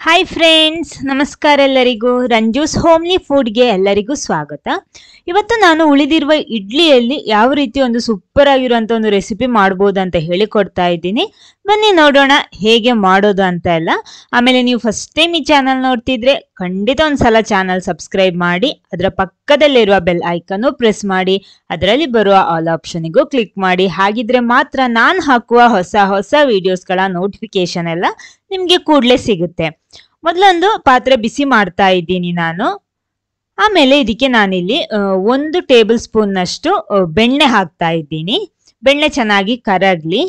Hi friends, ನಮಸ್ಕಾರ ಎಲ್ಲರಿಗೂ. ರಂಜೂಸ್ homely ಫುಡ್ಗೆ ಎಲ್ಲರಿಗೂ ಸ್ವಾಗತ. ಇವತ್ತು ನಾನು ಉಳಿದಿರುವ ಇಡ್ಲಿಯಲ್ಲಿ ಯಾವ ರೀತಿ ಒಂದು ಸೂಪರ್ ಆಗಿರುವಂಥ ಒಂದು ರೆಸಿಪಿ ಮಾಡ್ಬೋದು ಅಂತ ಹೇಳಿಕೊಡ್ತಾ ಇದ್ದೀನಿ. ಬನ್ನಿ ನೋಡೋಣ ಹೇಗೆ ಮಾಡೋದು ಅಂತ ಎಲ್ಲ. ಆಮೇಲೆ ನೀವು ಫಸ್ಟ್ ಟೈಮ್ ಈ ಚಾನಲ್ ನೋಡ್ತಿದ್ರೆ ಖಂಡಿತ ಒಂದ್ಸಲ ಚಾನಲ್ ಸಬ್ಸ್ಕ್ರೈಬ್ ಮಾಡಿ, ಅದರ ಪಕ್ಕದಲ್ಲಿರುವ ಬೆಲ್ ಐಕನ್ನು ಪ್ರೆಸ್ ಮಾಡಿ, ಅದರಲ್ಲಿ ಬರುವ ಆಲ್ ಆಪ್ಷನಿಗೂ ಕ್ಲಿಕ್ ಮಾಡಿ. ಹಾಗಿದ್ರೆ ಮಾತ್ರ ನಾನು ಹಾಕುವ ಹೊಸ ಹೊಸ ವಿಡಿಯೋಸ್ಗಳ ನೋಟಿಫಿಕೇಶನ್ ಎಲ್ಲ ನಿಮಗೆ ಕೂಡಲೇ ಸಿಗುತ್ತೆ. ಮೊದಲೊಂದು ಪಾತ್ರೆ ಬಿಸಿ ಮಾಡ್ತಾ ಇದ್ದೀನಿ ನಾನು. ಆಮೇಲೆ ಇದಕ್ಕೆ ನಾನಿಲ್ಲಿ 1 ಟೇಬಲ್ ಸ್ಪೂನ್ನಷ್ಟು ಬೆಣ್ಣೆ ಹಾಕ್ತಾ ಇದ್ದೀನಿ. ಬೆಣ್ಣೆ ಚೆನ್ನಾಗಿ ಕರಗಲಿ.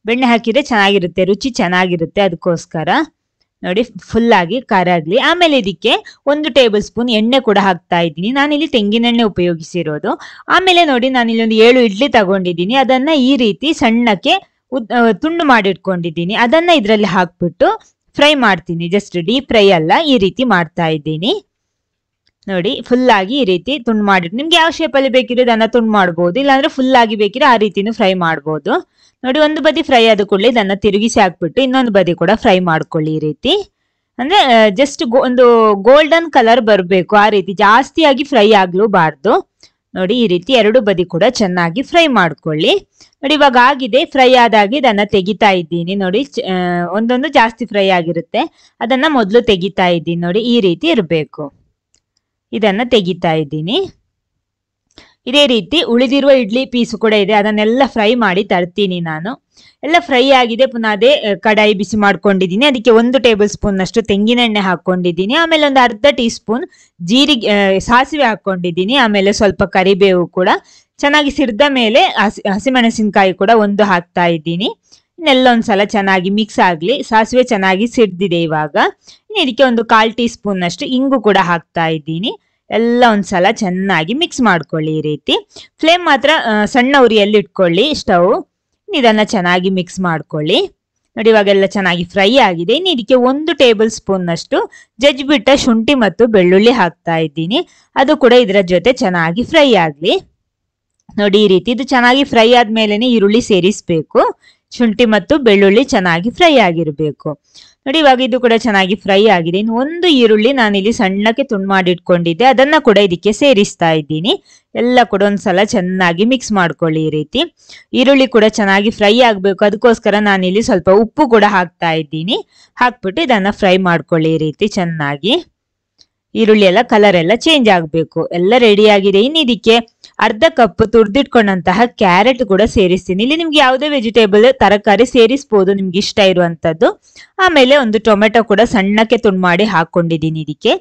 ಬೆಣ್ಣೆ ಹಾಕಿದ್ರೆ ಚೆನ್ನಾಗಿರುತ್ತೆ, ರುಚಿ ಚೆನ್ನಾಗಿರುತ್ತೆ, ಅದಕ್ಕೋಸ್ಕರ ನೋಡಿ ಫುಲ್ ಆಗಿ ಕರಗಲಿ. ಆಮೇಲೆ ಇದಕ್ಕೆ 1 ಟೇಬಲ್ ಸ್ಪೂನ್ ಎಣ್ಣೆ ಕೂಡ ಹಾಕ್ತಾ ಇದ್ದೀನಿ. ನಾನಿಲ್ಲಿ ತೆಂಗಿನೆಣ್ಣೆ ಉಪಯೋಗಿಸಿರೋದು. ಆಮೇಲೆ ನೋಡಿ ನಾನಿಲ್ಲಿ ಒಂದು 7 ಇಡ್ಲಿ ತಗೊಂಡಿದ್ದೀನಿ. ಅದನ್ನ ಈ ರೀತಿ ಸಣ್ಣಕ್ಕೆ ತುಂಡು ಮಾಡಿಟ್ಕೊಂಡಿದ್ದೀನಿ. ಅದನ್ನ ಇದರಲ್ಲಿ ಹಾಕ್ಬಿಟ್ಟು ಫ್ರೈ ಮಾಡ್ತೀನಿ. ಜಸ್ಟ್ ಡೀಪ್ ಫ್ರೈ ಅಲ್ಲ, ಈ ರೀತಿ ಮಾಡ್ತಾ ಇದ್ದೀನಿ. ನೋಡಿ ಫುಲ್ ಆಗಿ ಈ ರೀತಿ ತುಂಡು ಮಾಡಿಟ್ಟು, ನಿಮ್ಗೆ ಯಾವ ಶೇಪಲ್ಲಿ ಬೇಕಿರೋ ಅದನ್ನ ತುಂಡು ಮಾಡ್ಬೋದು, ಇಲ್ಲಾಂದ್ರೆ ಫುಲ್ ಆಗಿ ಬೇಕಿರೋ ಆ ರೀತಿನೂ ಫ್ರೈ ಮಾಡ್ಬೋದು. ನೋಡಿ ಒಂದು ಬದಿ ಫ್ರೈ ಆದ ಕೂಡಲೇ ಇದನ್ನ ತಿರುಗಿಸಿ ಹಾಕ್ಬಿಟ್ಟು ಇನ್ನೊಂದು ಬದಿ ಕೂಡ ಫ್ರೈ ಮಾಡ್ಕೊಳ್ಳಿ. ಈ ರೀತಿ ಅಂದ್ರೆ ಜಸ್ಟ್ ಒಂದು ಗೋಲ್ಡನ್ ಕಲರ್ ಬರಬೇಕು, ಆ ರೀತಿ ಜಾಸ್ತಿಯಾಗಿ ಫ್ರೈ ಆಗ್ಲೂಬಾರ್ದು. ನೋಡಿ ಈ ರೀತಿ 2 ಬದಿ ಕೂಡ ಚೆನ್ನಾಗಿ ಫ್ರೈ ಮಾಡ್ಕೊಳ್ಳಿ. ನೋಡಿ ಇವಾಗ ಆಗಿದೆ, ಫ್ರೈ ಆದಾಗಿ ಇದನ್ನ ತೆಗಿತಾ ಇದ್ದೀನಿ. ನೋಡಿ ಒಂದೊಂದು ಜಾಸ್ತಿ ಫ್ರೈ ಆಗಿರುತ್ತೆ, ಅದನ್ನ ಮೊದಲು ತೆಗಿತಾ ಇದ್ದೀನಿ. ನೋಡಿ ಈ ರೀತಿ ಇರಬೇಕು, ಇದನ್ನ ತೆಗಿತಾ ಇದ್ದೀನಿ. ಇದೇ ರೀತಿ ಉಳಿದಿರುವ ಇಡ್ಲಿ ಪೀಸು ಕೂಡ ಇದೆ, ಅದನ್ನೆಲ್ಲ ಫ್ರೈ ಮಾಡಿ ತರ್ತೀನಿ ನಾನು. ಎಲ್ಲ ಫ್ರೈ ಆಗಿದೆ. ಪುನಃ ಅದೇ ಕಡಾಯಿ ಬಿಸಿ ಮಾಡ್ಕೊಂಡಿದ್ದೀನಿ. ಅದಕ್ಕೆ 1 ಟೇಬಲ್ ಸ್ಪೂನ್ ಅಷ್ಟು ತೆಂಗಿನೆಣ್ಣೆ ಹಾಕೊಂಡಿದ್ದೀನಿ. ಆಮೇಲೆ ಒಂದು ಅರ್ಧ ಟೀ ಸ್ಪೂನ್ ಸಾಸಿವೆ ಹಾಕೊಂಡಿದ್ದೀನಿ. ಆಮೇಲೆ ಸ್ವಲ್ಪ ಕರಿಬೇವು ಕೂಡ ಚೆನ್ನಾಗಿ ಸಿಡ್ದ ಮೇಲೆ ಹಸಿಮೆಣಸಿನಕಾಯಿ ಕೂಡ 1 ಹಾಕ್ತಾ ಇದ್ದೀನಿ. ಇನ್ನೆಲ್ಲ ಒಂದ್ಸಲ ಚೆನ್ನಾಗಿ ಮಿಕ್ಸ್ ಆಗ್ಲಿ. ಸಾಸಿವೆ ಚೆನ್ನಾಗಿ ಸಿಡ್ದಿದೆ ಇವಾಗ. ಇನ್ನು ಇದಕ್ಕೆ ಒಂದು 1/4 ಟೀ ಸ್ಪೂನ್ ಅಷ್ಟು ಇಂಗು ಕೂಡ ಹಾಕ್ತಾ ಇದ್ದೀನಿ. ಎಲ್ಲ ಒಂದ್ಸಲ ಚೆನ್ನಾಗಿ ಮಿಕ್ಸ್ ಮಾಡ್ಕೊಳ್ಳಿ. ಈ ರೀತಿ ಫ್ಲೇಮ್ ಮಾತ್ರ ಸಣ್ಣ ಉರಿಯಲ್ಲಿ ಇಟ್ಕೊಳ್ಳಿ ಸ್ಟವ್. ಇದನ್ನ ಚೆನ್ನಾಗಿ ಮಿಕ್ಸ್ ಮಾಡ್ಕೊಳ್ಳಿ. ನೋಡಿ ಇವಾಗೆಲ್ಲ ಚೆನ್ನಾಗಿ ಫ್ರೈ ಆಗಿದೆ. ಇನ್ನು ಇದಕ್ಕೆ 1 ಟೇಬಲ್ ಸ್ಪೂನ್ ಅಷ್ಟು ಜಜ್ಜಿಬಿಟ್ಟ ಶುಂಠಿ ಮತ್ತು ಬೆಳ್ಳುಳ್ಳಿ ಹಾಕ್ತಾ ಇದ್ದೀನಿ. ಅದು ಕೂಡ ಇದರ ಜೊತೆ ಚೆನ್ನಾಗಿ ಫ್ರೈ ಆಗ್ಲಿ. ನೋಡಿ ಈ ರೀತಿ ಇದು ಚೆನ್ನಾಗಿ ಫ್ರೈ ಆದ್ಮೇಲೆನೆ ಈರುಳ್ಳಿ ಸೇರಿಸ್ಬೇಕು. ಶುಂಠಿ ಮತ್ತು ಬೆಳ್ಳುಳ್ಳಿ ಚೆನ್ನಾಗಿ ಫ್ರೈ ಆಗಿರ್ಬೇಕು. ನೋಡಿ ಇವಾಗ ಇದು ಕೂಡ ಚೆನ್ನಾಗಿ ಫ್ರೈ ಆಗಿದೆ. ಇನ್ನು 1 ಈರುಳ್ಳಿ ನಾನಿಲ್ಲಿ ಸಣ್ಣಕ್ಕೆ ತುಂಡು ಮಾಡಿ ಇಟ್ಕೊಂಡಿದ್ದೆ, ಅದನ್ನ ಕೂಡ ಇದಕ್ಕೆ ಸೇರಿಸ್ತಾ ಇದ್ದೀನಿ. ಎಲ್ಲ ಕೂಡ ಒಂದ್ಸಲ ಚೆನ್ನಾಗಿ ಮಿಕ್ಸ್ ಮಾಡ್ಕೊಳ್ಳಿ. ಈ ರೀತಿ ಈರುಳ್ಳಿ ಕೂಡ ಚೆನ್ನಾಗಿ ಫ್ರೈ ಆಗ್ಬೇಕು, ಅದಕ್ಕೋಸ್ಕರ ನಾನಿಲ್ಲಿ ಸ್ವಲ್ಪ ಉಪ್ಪು ಕೂಡ ಹಾಕ್ತಾ ಇದ್ದೀನಿ. ಹಾಕ್ಬಿಟ್ಟು ಇದನ್ನ ಫ್ರೈ ಮಾಡ್ಕೊಳ್ಳಿ. ಈ ರೀತಿ ಚೆನ್ನಾಗಿ ಈರುಳ್ಳಿ ಎಲ್ಲ ಕಲರ್ ಎಲ್ಲ ಚೇಂಜ್ ಆಗ್ಬೇಕು. ಎಲ್ಲ ರೆಡಿ ಆಗಿದೆ. ಇನ್ನು ಇದಕ್ಕೆ ಅರ್ಧ ಕಪ್ ತುರ್ದಿಟ್ಕೊಂಡಂತಹ ಕ್ಯಾರೆಟ್ ಕೂಡ ಸೇರಿಸ್ತೀನಿ. ಇಲ್ಲಿ ನಿಮ್ಗೆ ಯಾವುದೇ ವೆಜಿಟೇಬಲ್ ತರಕಾರಿ ಸೇರಿಸಬಹುದು, ನಿಮ್ಗೆ ಇಷ್ಟ ಇರುವಂತದ್ದು. ಆಮೇಲೆ ಒಂದು ಟೊಮೆಟೊ ಕೂಡ ಸಣ್ಣಕ್ಕೆ ತುಂಡು ಮಾಡಿ ಹಾಕೊಂಡಿದ್ದೀನಿ. ಇದಕ್ಕೆ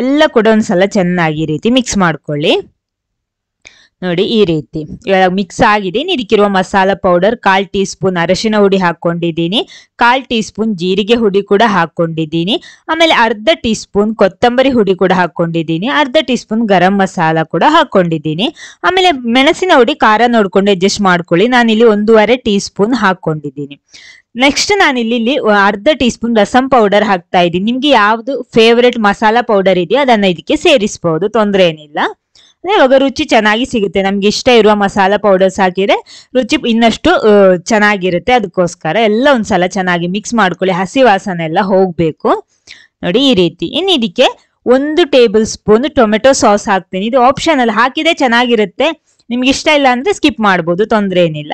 ಎಲ್ಲ ಕೂಡ ಒಂದ್ಸಲ ಚೆನ್ನಾಗಿ ಈ ರೀತಿ ಮಿಕ್ಸ್ ಮಾಡ್ಕೊಳ್ಳಿ. ನೋಡಿ ಈ ರೀತಿ ಇವಾಗ ಮಿಕ್ಸ್ ಆಗಿದೆ. ಇದಕ್ಕಿರುವ ಮಸಾಲಾ ಪೌಡರ್ 1/4 ಟೀ ಸ್ಪೂನ್ ಅರಶಿನ ಹುಡಿ ಹಾಕೊಂಡಿದ್ದೀನಿ. 1/4 ಟೀ ಸ್ಪೂನ್ ಜೀರಿಗೆ ಹುಡಿ ಕೂಡ ಹಾಕೊಂಡಿದ್ದೀನಿ. ಆಮೇಲೆ ಅರ್ಧ ಟೀ ಸ್ಪೂನ್ ಕೊತ್ತಂಬರಿ ಹುಡಿ ಕೂಡ ಹಾಕೊಂಡಿದ್ದೀನಿ. ಅರ್ಧ ಟೀ ಸ್ಪೂನ್ ಗರಂ ಮಸಾಲ ಕೂಡ ಹಾಕೊಂಡಿದ್ದೀನಿ. ಆಮೇಲೆ ಮೆಣಸಿನ ಹುಡಿ ಖಾರ ನೋಡ್ಕೊಂಡು ಅಡ್ಜಸ್ಟ್ ಮಾಡ್ಕೊಳ್ಳಿ. ನಾನಿಲ್ಲಿ 1.5 ಟೀ ಸ್ಪೂನ್ ಹಾಕೊಂಡಿದ್ದೀನಿ. ನೆಕ್ಸ್ಟ್ ನಾನಿಲ್ಲಿ ಅರ್ಧ ಟೀ ಸ್ಪೂನ್ ರಸಂ ಪೌಡರ್ ಹಾಕ್ತಾ ಇದ್ದೀನಿ. ನಿಮ್ಗೆ ಯಾವ್ದು ಫೇವರೇಟ್ ಮಸಾಲಾ ಪೌಡರ್ ಇದೆಯೋ ಅದನ್ನ ಇದಕ್ಕೆ ಸೇರಿಸಬಹುದು, ತೊಂದರೆ ಏನಿಲ್ಲ. ಇವಾಗ ರುಚಿ ಚೆನ್ನಾಗಿ ಸಿಗುತ್ತೆ. ನಮ್ಗೆ ಇಷ್ಟ ಇರುವ ಮಸಾಲಾ ಪೌಡರ್ಸ್ ಹಾಕಿದ್ರೆ ರುಚಿ ಇನ್ನಷ್ಟು ಚೆನ್ನಾಗಿರುತ್ತೆ. ಅದಕ್ಕೋಸ್ಕರ ಎಲ್ಲ ಒಂದ್ಸಲ ಚೆನ್ನಾಗಿ ಮಿಕ್ಸ್ ಮಾಡ್ಕೊಳ್ಳಿ. ಹಸಿ ವಾಸನೆ ಎಲ್ಲ ಹೋಗ್ಬೇಕು. ನೋಡಿ ಈ ರೀತಿ. ಇನ್ನು ಇದಕ್ಕೆ 1 ಟೇಬಲ್ ಸ್ಪೂನ್ ಟೊಮೆಟೊ ಸಾಸ್ ಹಾಕ್ತೀನಿ. ಇದು ಆಪ್ಷನಲ್, ಹಾಕಿದ್ರೆ ಚೆನ್ನಾಗಿರುತ್ತೆ. ನಿಮ್ಗೆ ಇಷ್ಟ ಇಲ್ಲ ಅಂದ್ರೆ ಸ್ಕಿಪ್ ಮಾಡ್ಬೋದು, ತೊಂದರೆ ಏನಿಲ್ಲ.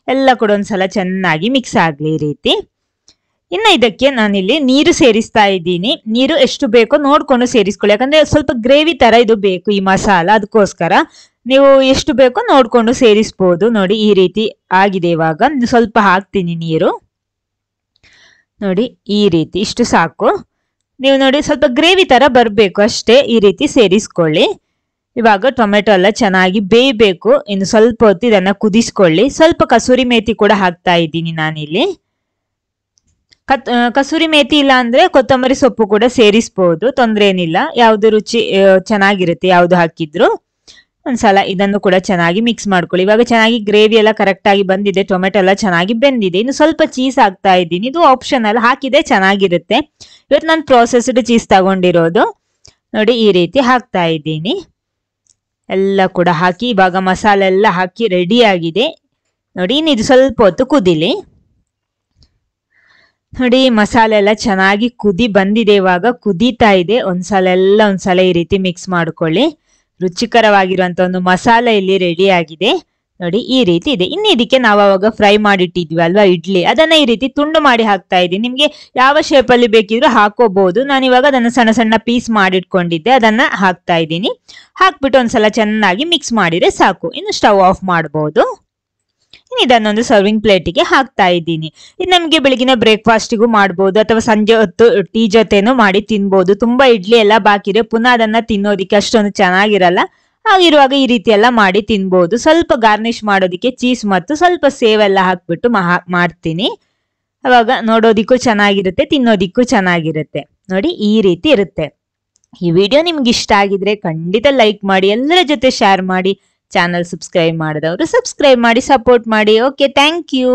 ಎಲ್ಲ ಕೂಡ ಒಂದ್ಸಲ ಚೆನ್ನಾಗಿ ಮಿಕ್ಸ್ ಆಗ್ಲಿ ಈ ರೀತಿ. ಇನ್ನು ಇದಕ್ಕೆ ನಾನಿಲ್ಲಿ ನೀರು ಸೇರಿಸ್ತಾ ಇದ್ದೀನಿ. ನೀರು ಎಷ್ಟು ಬೇಕೋ ನೋಡ್ಕೊಂಡು ಸೇರಿಸ್ಕೊಳ್ಳಿ, ಯಾಕಂದ್ರೆ ಸ್ವಲ್ಪ ಗ್ರೇವಿ ತರ ಇದು ಬೇಕು ಈ ಮಸಾಲ, ಅದಕ್ಕೋಸ್ಕರ ನೀವು ಎಷ್ಟು ಬೇಕೋ ನೋಡ್ಕೊಂಡು ಸೇರಿಸ್ಬೋದು. ನೋಡಿ ಈ ರೀತಿ ಆಗಿದೆ. ಇವಾಗ ಸ್ವಲ್ಪ ಹಾಕ್ತೀನಿ ನೀರು. ನೋಡಿ ಈ ರೀತಿ ಇಷ್ಟು ಸಾಕು. ನೀವು ನೋಡಿ ಸ್ವಲ್ಪ ಗ್ರೇವಿ ತರ ಬರಬೇಕು ಅಷ್ಟೇ. ಈ ರೀತಿ ಸೇರಿಸ್ಕೊಳ್ಳಿ. ಇವಾಗ ಟೊಮೆಟೊ ಎಲ್ಲ ಚೆನ್ನಾಗಿ ಬೇಯಬೇಕು. ಇನ್ನು ಸ್ವಲ್ಪ ಹೊತ್ತು ಇದನ್ನ ಕುದಿಸ್ಕೊಳ್ಳಿ. ಸ್ವಲ್ಪ ಕಸೂರಿ ಮೇಥಿ ಕೂಡ ಹಾಕ್ತಾ ಇದ್ದೀನಿ ನಾನಿಲ್ಲಿ. ಕಸೂರಿ ಮೇಥಿ ಇಲ್ಲ ಅಂದ್ರೆ ಕೊತ್ತಂಬರಿ ಸೊಪ್ಪು ಕೂಡ ಸೇರಿಸಬಹುದು, ತೊಂದರೆ ಏನಿಲ್ಲ. ಯಾವ್ದು ರುಚಿ ಚೆನ್ನಾಗಿರುತ್ತೆ ಯಾವ್ದು ಹಾಕಿದ್ರು. ಒಂದ್ಸಲ ಇದನ್ನು ಕೂಡ ಚೆನ್ನಾಗಿ ಮಿಕ್ಸ್ ಮಾಡ್ಕೊಳ್ಳಿ. ಇವಾಗ ಚೆನ್ನಾಗಿ ಗ್ರೇವಿ ಎಲ್ಲ ಕರೆಕ್ಟ್ ಆಗಿ ಬಂದಿದೆ, ಟೊಮೆಟೊ ಎಲ್ಲ ಚೆನ್ನಾಗಿ ಬೆಂದಿದೆ. ಇನ್ನು ಸ್ವಲ್ಪ ಚೀಸ್ ಹಾಕ್ತಾ ಇದ್ದೀನಿ. ಇದು ಆಪ್ಷನಲ್, ಹಾಕಿದ್ರೆ ಚೆನ್ನಾಗಿರುತ್ತೆ. ಇವತ್ತು ನಾನು ಪ್ರೋಸೆಸ್ಡ್ ಚೀಸ್ ತಗೊಂಡಿರೋದು. ನೋಡಿ ಈ ರೀತಿ ಹಾಕ್ತಾ ಇದ್ದೀನಿ. ಎಲ್ಲ ಕೂಡ ಹಾಕಿ ಇವಾಗ ಮಸಾಲೆ ಎಲ್ಲ ಹಾಕಿ ರೆಡಿ ಆಗಿದೆ. ನೋಡಿ ಇನ್ನು ಇದು ಸ್ವಲ್ಪ ಹೊತ್ತು ಕುದಿಲಿ. ನೋಡಿ ಮಸಾಲೆ ಎಲ್ಲ ಚೆನ್ನಾಗಿ ಕುದಿ ಬಂದಿದೆ, ಇವಾಗ ಕುದೀತಾ ಇದೆ. ಒಂದ್ಸಲ ಈ ರೀತಿ ಮಿಕ್ಸ್ ಮಾಡ್ಕೊಳ್ಳಿ. ರುಚಿಕರವಾಗಿರುವಂತ ಒಂದು ಮಸಾಲೆ ಇಲ್ಲಿ ರೆಡಿ ಆಗಿದೆ. ನೋಡಿ ಈ ರೀತಿ ಇದೆ. ಇನ್ನು ಇದಕ್ಕೆ ನಾವು ಅವಾಗ ಫ್ರೈ ಮಾಡಿಟ್ಟಿದ್ವಿ ಅಲ್ವಾ ಇಡ್ಲಿ, ಅದನ್ನ ಈ ರೀತಿ ತುಂಡು ಮಾಡಿ ಹಾಕ್ತಾ ಇದ್ದೀನಿ. ನಿಮ್ಗೆ ಯಾವ ಶೇಪ್ ಅಲ್ಲಿ ಬೇಕಿದ್ರು ಹಾಕೋಬಹುದು. ನಾನು ಇವಾಗ ಅದನ್ನ ಸಣ್ಣ ಸಣ್ಣ ಪೀಸ್ ಮಾಡಿಟ್ಕೊಂಡಿದ್ದೆ, ಅದನ್ನ ಹಾಕ್ತಾ ಇದ್ದೀನಿ. ಹಾಕ್ಬಿಟ್ಟು ಒಂದ್ಸಲ ಚೆನ್ನಾಗಿ ಮಿಕ್ಸ್ ಮಾಡಿದ್ರೆ ಸಾಕು. ಇನ್ನು ಸ್ಟವ್ ಆಫ್ ಮಾಡಬಹುದು. ಇದನ್ನೊಂದು ಸರ್ವಿಂಗ್ ಪ್ಲೇಟಿಗೆ ಹಾಕ್ತಾ ಇದ್ದೀನಿ. ಇದು ನಮಗೆ ಬೆಳಗಿನ ಬ್ರೇಕ್ಫಾಸ್ಟಿಗೂ ಮಾಡ್ಬೋದು ಅಥವಾ ಸಂಜೆ ಹೊತ್ತು ಟೀ ಜೊತೆನೂ ಮಾಡಿ ತಿನ್ಬೋದು. ತುಂಬಾ ಇಡ್ಲಿ ಎಲ್ಲ ಬಾಕಿದ್ರೆ ಪುನಃ ಅದನ್ನ ತಿನ್ನೋದಿಕ್ಕೆ ಅಷ್ಟೊಂದು ಚೆನ್ನಾಗಿರಲ್ಲ. ಹಾಗಿರುವಾಗ ಈ ರೀತಿ ಎಲ್ಲ ಮಾಡಿ ತಿನ್ಬೋದು. ಸ್ವಲ್ಪ ಗಾರ್ನಿಶ್ ಮಾಡೋದಿಕ್ಕೆ ಚೀಸ್ ಮತ್ತು ಸ್ವಲ್ಪ ಸೇವ್ ಎಲ್ಲ ಹಾಕ್ಬಿಟ್ಟು ಮಾಡ್ತೀನಿ. ಅವಾಗ ನೋಡೋದಿಕ್ಕೂ ಚೆನ್ನಾಗಿರುತ್ತೆ, ತಿನ್ನೋದಿಕ್ಕೂ ಚೆನ್ನಾಗಿರುತ್ತೆ. ನೋಡಿ ಈ ರೀತಿ ಇರುತ್ತೆ. ಈ ವಿಡಿಯೋ ನಿಮ್ಗೆ ಇಷ್ಟ ಆಗಿದ್ರೆ ಖಂಡಿತ ಲೈಕ್ ಮಾಡಿ, ಎಲ್ಲರ ಜೊತೆ ಶೇರ್ ಮಾಡಿ. ಚಾನಲ್ ಸಬ್ಸ್ಕ್ರೈಬ್ ಮಾಡಿದವರು ಸಬ್ಸ್ಕ್ರೈಬ್ ಮಾಡಿ, ಸಪೋರ್ಟ್ ಮಾಡಿ. Okay, thank you.